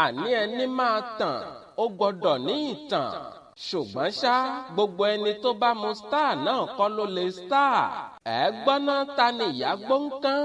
àní ẹni máa tàn ó gbọ́dọ̀ ní ìtàn ṣùgbọ́n ṣá gbogbo ẹni tó bá mu star náà kọ́ ló lè star. ẹ gbọ́n náà ta ni ìyá gbóǹkan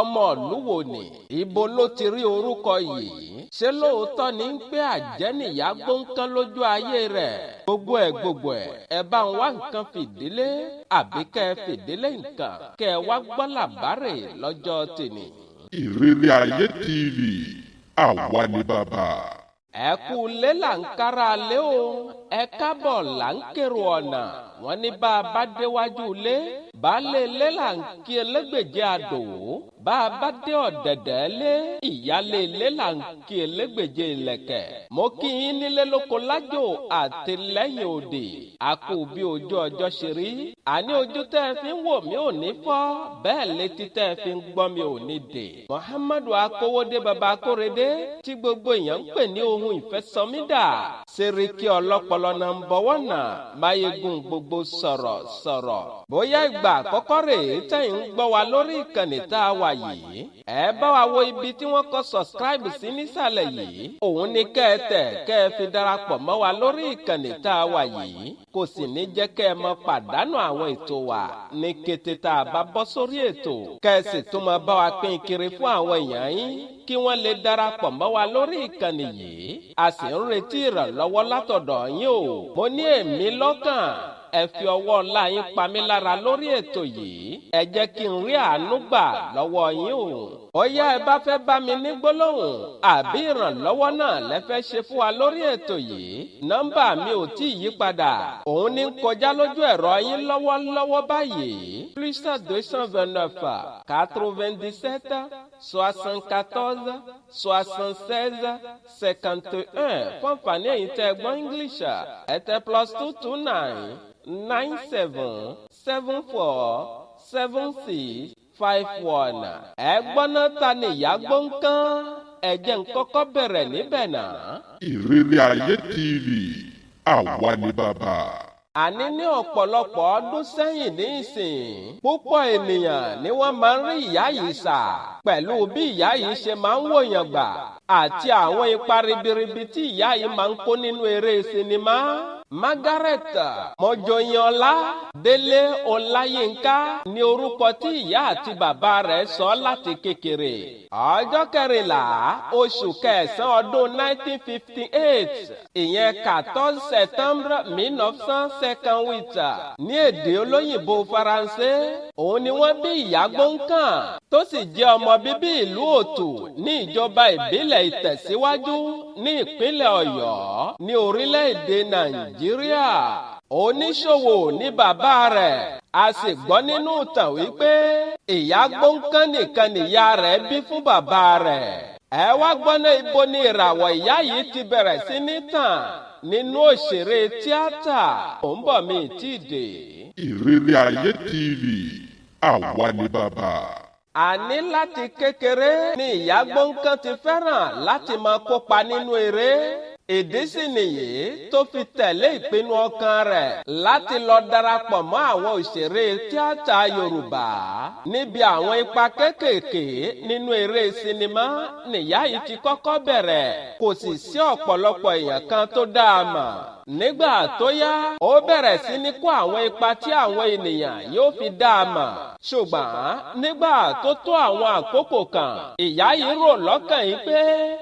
ọmọ ìlú wo ni ibo ló ti rí orúkọ yìí ṣé lóòótọ́ ní pé àjẹ́ nìyá gbóǹkan lójú ayé rẹ̀ gbogbo ẹ̀ ẹ bá ń wá nǹkan fìdílé àbí kẹ́ ẹ fìdílé nǹkan kẹ́ ẹ wá gbọ́ làbárè lọ́jọ́ tèmi. Ìrírí Ayé TV àwa ni bàbá. ẹ kú lé là ń kára lé o ẹ kábọ̀ là ń kérò ọ̀nà wọn ní bá a bá déwájú lé baálé lé là ń kí elégbèje àdó bá a bá dé ọ̀dẹ̀dẹ̀ lé ìyálé lé là ń kí elégbèje ìlẹ̀kẹ̀. mo kí yín nílé lóko lájò àti lẹ́yìn òde a kú bí ojú ọjọ́ ṣe rí àní ojú tẹ́ ẹ fi ń wò mí ò ní fọ́ bẹ́ẹ̀ létí tẹ́ ẹ fi ń gbọ́ mi ò ní dè. Muhammadu Akówódé baba Akórèdé tí gbogbo èèyàn ń pè ní ohun ìfẹ́sọmídà Sẹ́ríkì ọlọ́pọlọ náà ń bọ̀wọ́ nà máyégún gbogbo sọ̀rọ̀. bóyá ìgbà àkọ́kọ́ rèé tẹ̀yin ń gbọ́ wa lórí ìkànnì tá a wà yìí ẹ bá wa wo ibi tí wọ́n kọ subscribe sí nísàlẹ̀ yìí òun ni kẹ́ ẹ tẹ̀ kẹ́ ẹ fi darapọ̀ mọ́ wa lórí ìkànnì tá a wà yìí kò sì ní jẹ́ kẹ́ ẹ mọ pàdánù àwọn ètò wa ní kété tá a bá bọ́ sórí ètò kẹ́ ẹ sì tún máa bá wa pín kiri fún àwọn èèyàn yín kí wọ́n lè darapọ̀ mọ́ wa lórí ìkànnì yìí a sì ń retí ìrànlọ́wọ́ látọ̀dọ̀ yín o mo ní èmi lọ́kàn ẹ fi ọwọ́ ọlá yín pa mí lára lórí ètò yìí ẹ jẹ́ kí n rí àánú gbà lọ́wọ́ yín o. bóyá ẹ bá fẹ́ bá mi ní gbólóhùn àbí ìrànlọ́wọ́ náà lẹ fẹ́ ṣe fún wa lórí ètò yìí nọ́mbà mi ò tí ì yí padà òun ní kọjá lójú ẹ̀rọ yín lọ́wọ́lọ́wọ́ báyìí +229 97 74 76 51 fún àǹfààní ẹ̀yin tẹ́ gbọ́ English ẹ tẹ +229 97 74 76 51. ẹ gbọ́ náà ta ni ìyá gbóǹkan ẹ jẹ́ n kọ́kọ́ bẹ̀rẹ̀ níbẹ̀ náà. Ìrírí Ayé TV àwa ni bàbá. àní ní ọ̀pọ̀lọpọ̀ ọdún sẹ́yìn ní ìsìn púpọ̀ ènìyàn ni wọ́n máa ń rí ìyá yìí sà pẹ̀lú bí ìyá yìí ṣe máa ń wòyàn gbà àti àwọn ipa ribiribi tí ìyá yìí máa ń kó nínú eré sinimá. Margaret Mọ́jọyìnọlá Délé Ọláyínká ni orúkọ tí ìyá àti bàbá rẹ̀ sọ láti kékeré. ọjọ́ kẹrìnlá oṣù kẹsàn-án ọdún 1958 ìyẹn 14 septembre 1958 ní èdè olóyìnbó faransé òun ni wọ́n bí ìyá gbóǹkan tó sì jẹ́ ọmọ bíbí ìlú Òtù ní ìjọba ìbílẹ̀ Ìtẹ̀síwájú ní ìpínlẹ̀ Ọ̀yọ́ ní orílẹ̀-èdè Nàìjíríà. oníṣòwò ní bàbá rẹ̀ a sì gbọ́ nínú ìtàn wípé ìyá gbóǹkan nìkan nìyá rẹ̀ bí fún bàbá rẹ̀. ẹ wá gbọ́ náà ibo ni ìràwọ̀ ìyá yìí ti bẹ̀rẹ̀ sí ní tàn nínú òṣèré tíátà ò ń bọ̀ mí tí ì dé. Ìrírí Ayé TV àwa ni bàbá. àní láti kékeré ni ìyá gbóǹkan ti fẹ́ràn láti máa kópa nínú eré. ìdí sì nìyí tó fi tẹ̀lé ìpinnu ọkàn rẹ̀ láti lọ darapọ̀ mọ́ àwọn òṣèré tíátà Yorùbá níbi àwọn ipa kéékèèké nínú eré sinimá nìyá yìí ti kọ́kọ́ bẹ̀rẹ̀ kò sì sí ọ̀pọ̀lọpọ̀ èèyàn kan tó dá a mọ̀. nígbà tó yá ó bẹ̀rẹ̀ sí ní kó àwọn ipa tí àwọn ènìyàn yóò fi dá a mọ̀ ṣùgbọ́n nígbà tó tó àwọn àkókò kan ìyá yìí rò lọ́kàn yìí pé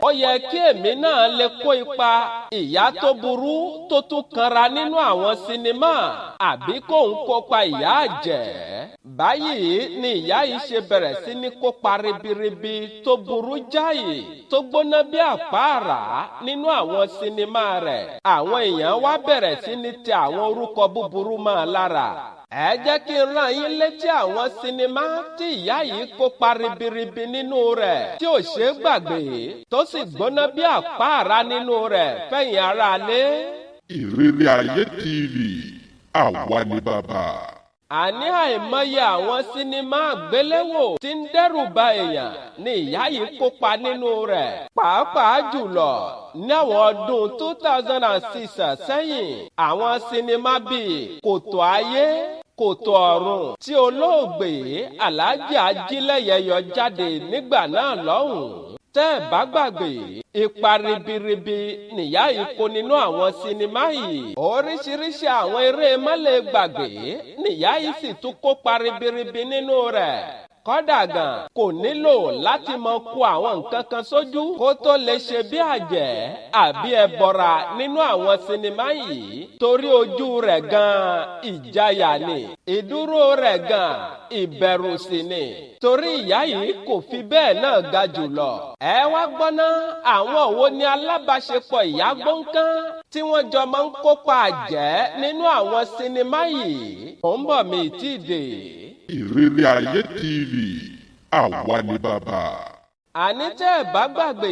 ó yẹ kí èmi náà lè kó ipa ìyá tó burú tó tún kanra nínú àwọn sinimá àbí kóun kópa ìyá àjẹ́. báyìí ni ìyá yìí ṣe bẹ̀rẹ̀ sí ní kópa ribiribi tó burú jáì tó gbóná bí àpáàrà nínú àwọn sinimá rẹ̀. àwọn èèyàn wá bẹ̀rẹ̀ sí ní tẹ àwọn orúkọ búburú mọ́ lára. ẹ jẹ́ kí n rán yín létí àwọn sinimá tí ìyá yìí kópa ribiribi nínú rẹ̀ tí ò ṣeé gbàgbé tó sì gbóná bí àpáàrà nínú rẹ̀ fẹ̀yìn aráalé. Ìrírí Ayé TV àwa ni bàbá. àní àìmọye àwọn sinimá àgbéléwò tí ń dẹ́rù bà èèyàn ni ìyá yìí kópa nínú rẹ̀ pàápàá jùlọ ní àwọn ọdún 2006 sẹ́yìn àwọn sinimá bíi Kòtò Ayé Kòtò Ọ̀run tí olóògbé Alhaji Ajílẹ̀yẹ yọ jáde nígbà náà lọ́hùn-ún tẹ́ ẹ̀ bá gbàgbé ipa ribiribi nìyá yìí kó nínú àwọn sinimá yìí. Oríṣiríṣi àwọn eré mọ́lẹ̀ gbàgbé nìyá yìí sì tún kópa ribiribi nínú rẹ̀. Kódà gan kò nílò láti mọ kó àwọn nǹkan kan sójú kó tó lè ṣe bí àjẹ́ àbí ẹbọra nínú àwọn sinimá yìí, torí ojú rẹ̀ gan ìjayà ni, ìdúró rẹ̀ gan ìbẹ̀rù sì ni, torí ìyá yìí kò fi bẹ́ẹ̀ náà ga jùlọ. Ẹ wá gbọ́ ná, àwọn wo ni alábàáṣepọ̀ ìyá Gbóǹkan tí wọ́n jọ máa ń kópa àjẹ́ nínú àwọn sinimá yìí? Mò ń bọ̀ mi tí ì dé. Ìrírí Ayé TV, àwa ni bàbá. Àní tẹ́ ẹ̀ bá gbàgbé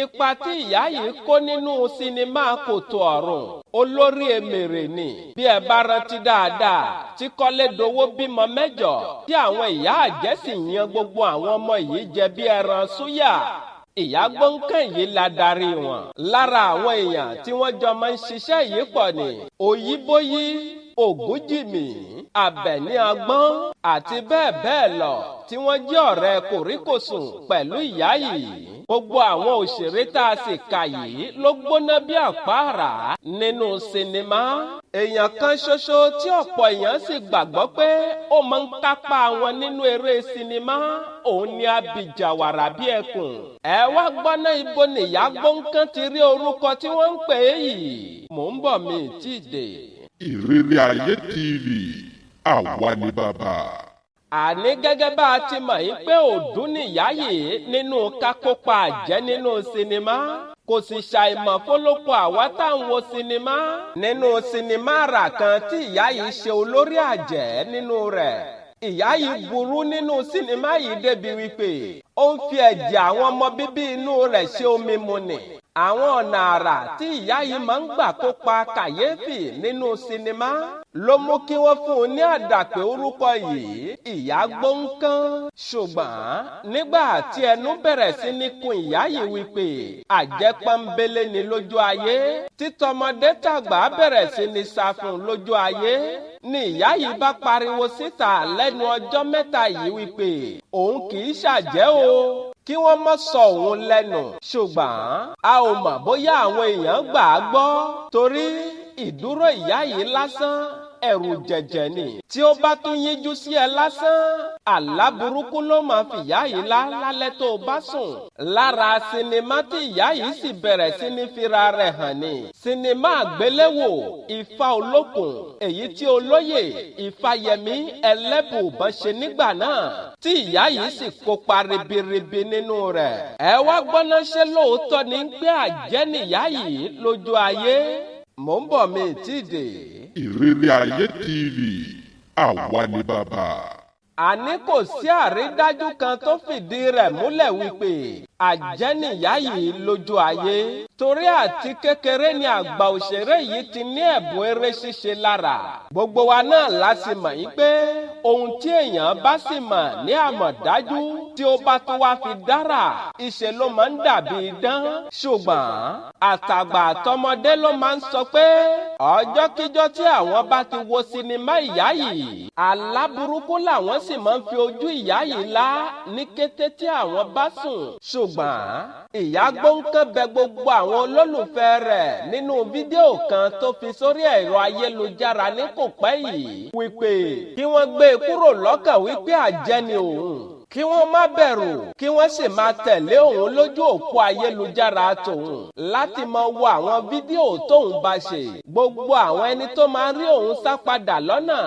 ipa tí ìyá yìí kó nínú sinimá Kòtò Ọ̀run, Olórí Èmèrè ni. Bí ẹ bá rántí dáadáa, tí Kọ́lédowó bímọ 8 tí àwọn ìyá àjẹ́ sì yan gbogbo àwọn ọmọ yìí jẹ bí ẹran súyà. Ìyá Gbóǹkan yìí la darí wọn. Lára àwọn èèyàn tí wọ́n jọ máa ń ṣiṣẹ́ yìí pọ̀ ni Òyíbóyí, Ògúnjìmí, Àbẹ̀ní Agbọ́n àti bẹ́ẹ̀ bẹ́ẹ̀ lọ tí wọ́n jẹ́ ọ̀rẹ́ kòríkòsùn pẹ̀lú ìyá yìí. Gbogbo àwọn òṣèré tá a sì kà yìí ló gbóná bí àpáàrà nínú sinimá. Èèyàn kan ṣoṣo tí ọ̀pọ̀ èèyàn sì gbàgbọ́ pé ó máa ń kápá wọn nínú eré sinimá, òun ni Abìjàwàrà bí ẹkùn. Ẹ wá gbọ́ ná, ibo nìyá Gbóǹkan ti rí orúkọ tí wọ́n ń pè é yìí? Mò ń bọ̀ mi tí ì dé. Ìrírí Ayé TV, àwa ni bàbá. Àní gẹ́gẹ́ bá a ti mọ̀ yìí pé òdún nìyá yìí nínú kákópa àjẹ́ nínú sinimá, kò sì ṣàìmọ̀ fólókò àwa tá à ń wo sinimá. Nínú sinimá àrà kan tí ìyá yìí ṣe olórí àjẹ́ nínú rẹ̀, ìyá yìí burú nínú sinimá yìí débi wípé ó ń fi ẹ̀jẹ̀ àwọn ọmọ bíbí inú rẹ̀ ṣe omi mu ni. Àwọn ọ̀nà àrà tí ìyá yìí máa ń gbà kópa kàyéfì nínú sinimá ló mú kí wọ́n fún un ní àdàpè orúkọ yìí, Ìyá Gbóǹkan. Ṣùgbọ́n nígbà tí ẹnu bẹ̀rẹ̀ sí ní kùn ìyá yìí wípé àjẹ́ pọ́nbélé ni lójú ayé, títọmọdé tàgbà bẹ̀rẹ̀ sí ní sá fún lójú ayé, ni ìyá yìí bá pariwo síta lẹ́nu ọjọ́ mẹ́ta yìí wípé òun kì í ṣàjẹ́ o, kí wọ́n má sọ òun lẹ́nu. Ṣùgbọ́n a ò mọ̀ bóyá àwọn èèyàn gbà á gbọ́, torí ìdúró ìyá yìí lásán ẹ̀rù jẹ̀jẹ̀ ni. Tí ó bá tún yíjú sí ẹ lásán, àlá burúkú ló máa fi ìyá yìí lá lálẹ́ tó o bá sùn. Lára sinimá tí ìyá yìí sì bẹ̀rẹ̀ sí ní fira rẹ̀ hàn ni sinimá àgbéléwò Ifá Olókun, èyí tí olóyè Ifáyẹmí Ẹlẹ́bùúbọn ṣe nígbà náà, tí ìyá yìí sì kópa ribiribi nínú rẹ̀. Ẹ wá gbọ́ná, ṣé lóòótọ́ ni pé àjẹ́ nìyá yìí lójú ayé? Mò ń bọ̀ mi tí ì dé. Ìrírí Ayé TV, àwa ni bàbá. Àní kò sí àrídájú kan tó fìdí rẹ̀ múlẹ̀ wípé àjẹ́ nìyá yìí lójú ayé, torí àti kékeré ni àgbà òṣèré yìí ti ní ẹ̀bùn eré ṣíṣe lára. Gbogbo wa náà la sì mọ̀ yí pé ohun tí èèyàn bá sì mọ̀ ní àmọ̀dájú tí ó bá tún wá fi dára, ìṣe ló máa ń dàbí idán. Ṣùgbọ́n àtàgbà àtọmọdé ló máa ń sọ pé ọjọ́kíjọ́ tí àwọn bá ti wo sinimá ìyá yìí, àlá burúkú làwọn sì máa ń fi ojú ìyá yìí lá ní kété tí àwọn bá sùn. Ṣùgbọ́n Ìyá Gbóǹkan bẹ gbogbo àwọn olólùfẹ́ rẹ̀ nínú fídíò kan tó fi sórí ẹ̀rọ ayélujára ní kò pẹ́ yìí wípé kí wọ́n gbé e kúrò lọ́kàn wípé àjẹ́ ni òun, kí wọ́n má bẹ̀rù, kí wọ́n sì máa tẹ̀lé òun lójú òpó ayélujára tòun láti máa wo àwọn fídíò tóun bá ṣe. Gbogbo àwọn ẹni tó máa rí òun sá padà lọ́nà,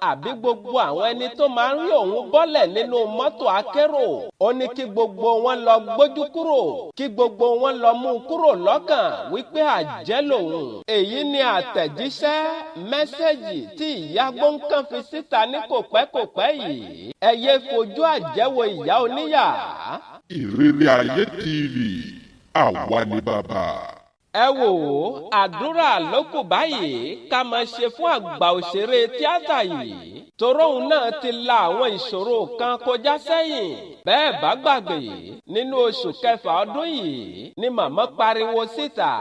àbí gbogbo àwọn ẹni tó máa ń rí òun bọ́lẹ̀ nínú mọ́tò akérò, ó ní kí gbogbo wọn lọ gbójú kúrò, kí gbogbo wọn lọ mú kúrò lọ́kàn wípé àjẹ́ lòun. Èyí ni àtẹ̀jíṣẹ́ mẹ́sẹ̀gì tí Ìyá Gbóǹkan fi síta ní kòpẹ́kòpẹ́ yìí. Ẹ yé fojú àjẹ́ wo ìyá oníyà. Ìrírí Ayé TV, àwa ni bàbá. ẹ wò ó àdúrà ló kù báyìí ká máa ṣe fún àgbà òṣèré tíátà yìí toróhùn náà ti la àwọn ìṣòro kan kọjá sẹ́yìn bẹ́ẹ̀ bá gbàgbé nínú oṣù kẹfà ọdún yìí ni màmá pariwo síta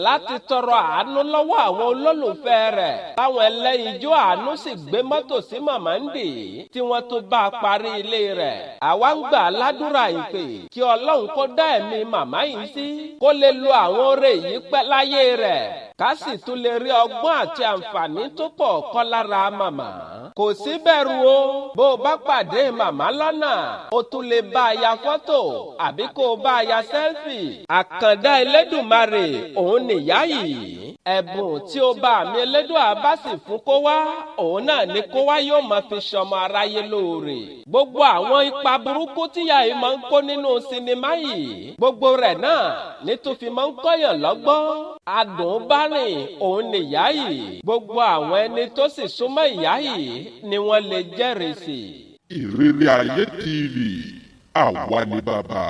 láti tọrọ àánú lọ́wọ́ àwọn olólùfẹ́ rẹ̀ táwọn ẹlẹ́yinjú àánú sì gbé mọ́tò sí màmá ń dè tí wọ́n tún bá a parí ilé rẹ̀ àwa ń gbà ládùúrà yìí pé kí Ọlọ́run kó dá ẹ̀mí màmá yìí sí kó lè lo àwọn oore yìí pẹ́ láyé rẹ̀ ká sì tún lè rí ọgbọ́n àti àǹfààní tó pọ̀ kọ́ lára màmá. kò sí bẹ̀rù o bó o bá pàdé màmá lọ́nà o tún lè bá a ya fọ́tò àbí kó o bá a ya sẹ́lfì. àkàndá Elédùmarè òun nìyá yìí ẹ̀bùn tí ó bá àmì Elédùà bá sì fún kó wá òun náà ni kó wá yóò máa fi ṣọmọ aráyé lóore. gbogbo àwọn ipa burúkú tíyà yìí máa ń kó nínú sinimá yìí gbogbo rẹ̀ náà ní tó fi máa ń kọ́yàn lọ́gbọ́n. adùn bá rìn òun nìyá yìí gbogbo àwọn ẹni tó sì súnmọ́ ìyá yìí ni wọ́n lè jẹ́rìí sí. Ìrírí Ayé TV àwa ni bàbá.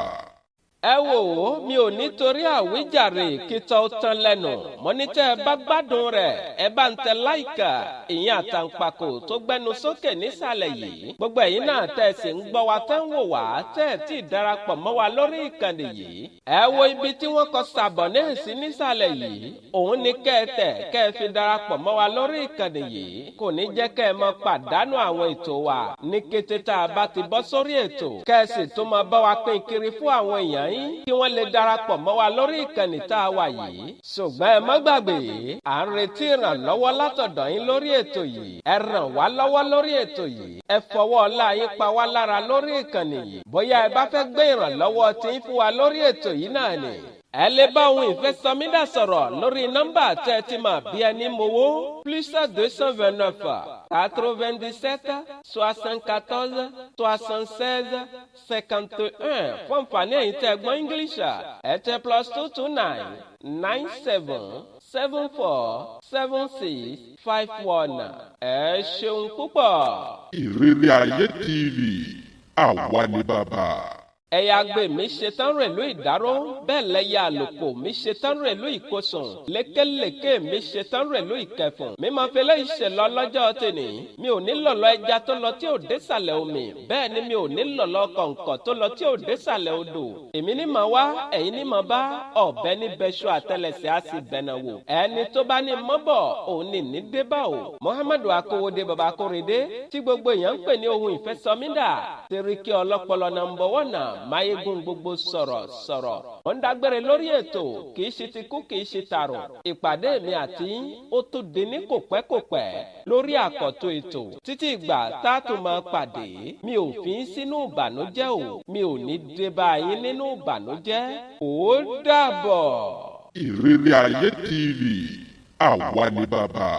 ẹ wò ó mi ò nítorí àwíjàre kí tọ́ tán lẹ́nu mo ní tẹ́ ẹ bá gbádùn rẹ̀ ẹ bá ń tẹ láìkà ìyẹn àtàǹpàkò tó gbẹnu sókè nísàlẹ̀ yìí gbogbo ẹ̀yin náà tẹ́ ẹ sì ń gbọ́ wa tẹ́ ń wò wá tẹ́ ẹ tí ì darapọ̀ mọ́ wa lórí ìkànnì yìí ẹ wo ibi tí wọ́n kọ sàbọ̀nẹ́ sí nísàlẹ̀ yìí òun ni kẹ́ ẹ tẹ̀ kẹ́ ẹ fi darapọ̀ mọ́ wa lórí ìkànnì yìí kò ní jẹ́ kẹ́ ẹ mọ pàdánù àwọn ètò wa ní kété tá a bá ti bọ́ sórí ètò kẹ́ ẹ sì tún máa bá wa pín kiri fún àwọn èèyàn kí wọ́n lè darapọ̀ mọ́ wa lórí ìkànnì tá a wà yìí. ṣùgbọ́n ẹ má gbàgbé à ń retí ìrànlọ́wọ́ látọ̀dọ̀ yín lórí ètò yìí. ẹ ràn wá lọ́wọ́ lórí ètò yìí. ẹ fọwọ́ ọlá yín pa wá lára lórí ìkànnì yìí. bóyá ẹ bá fẹ́ gbé ìrànlọ́wọ́ tí ń fún wa lórí ètò yìí náà ni. ẹ lè bá ohun ìfẹ́ sọmídà sọ̀rọ̀ lórí nọ́mbà tẹ́ ẹ ti mọ̀ bí ẹni mowó +229 97 74 76 51 fún àǹfààní ẹ̀yin tẹ́ gbọ́ English ẹ tẹ +229 97 74 76 51 ẹ ṣeun púpọ̀. Ìrírí Ayé TV àwa ni bàbá. ẹ̀yà àgbè mi ṣetán rẹ̀lú ìdáró bẹ́ẹ̀ lẹ́yà àlùkò mi ṣetán rẹ̀lú ìkósùn lékelèké mi ṣetán rẹ̀lú ìkẹfùn mi máa fi lé ìṣẹ̀lọ lọ́jọ́ tèmi mi ò ní lọ̀lọ́ ẹja tó lọ tí ò désàlẹ̀ omi bẹ́ẹ̀ ni mi ò ní lọ̀lọ́ kọ̀ǹkọ̀ tó lọ tí ò désàlẹ̀ odò èmi ní màá wá ẹ̀yin ní màá bá ọ̀bẹ ní bẹ́ṣọ àtẹlẹsẹ̀ á sì bẹ̀nà wò ẹni tó bá ní mọ́bọ̀ òun ní ní débà o Muhammadu Akówódé baba Akórèdé tí gbogbo èèyàn ń pè ní ohun ìfẹ́ sọmídà Sẹ́ríkì ọlọ́pọlọ nàmbọ̀ wọ́nà máyégún gbogbo sọ̀rọ̀ wọ́n dágbére lórí ètò kì í ṣe ti kú kì í ṣe tààrùn ìpàdé mi àti ó tó di ní kòpẹ́kòpẹ́ lórí àkọ́tún ètò títí ìgbà tá a tún máa pàdé mi ò fi ń sínú ìbànújẹ́ o mi ò ní dé bá yín nínú ìbànújẹ́ ó dàbọ̀. Ìrírí Ayé TV àwa ni bàbá.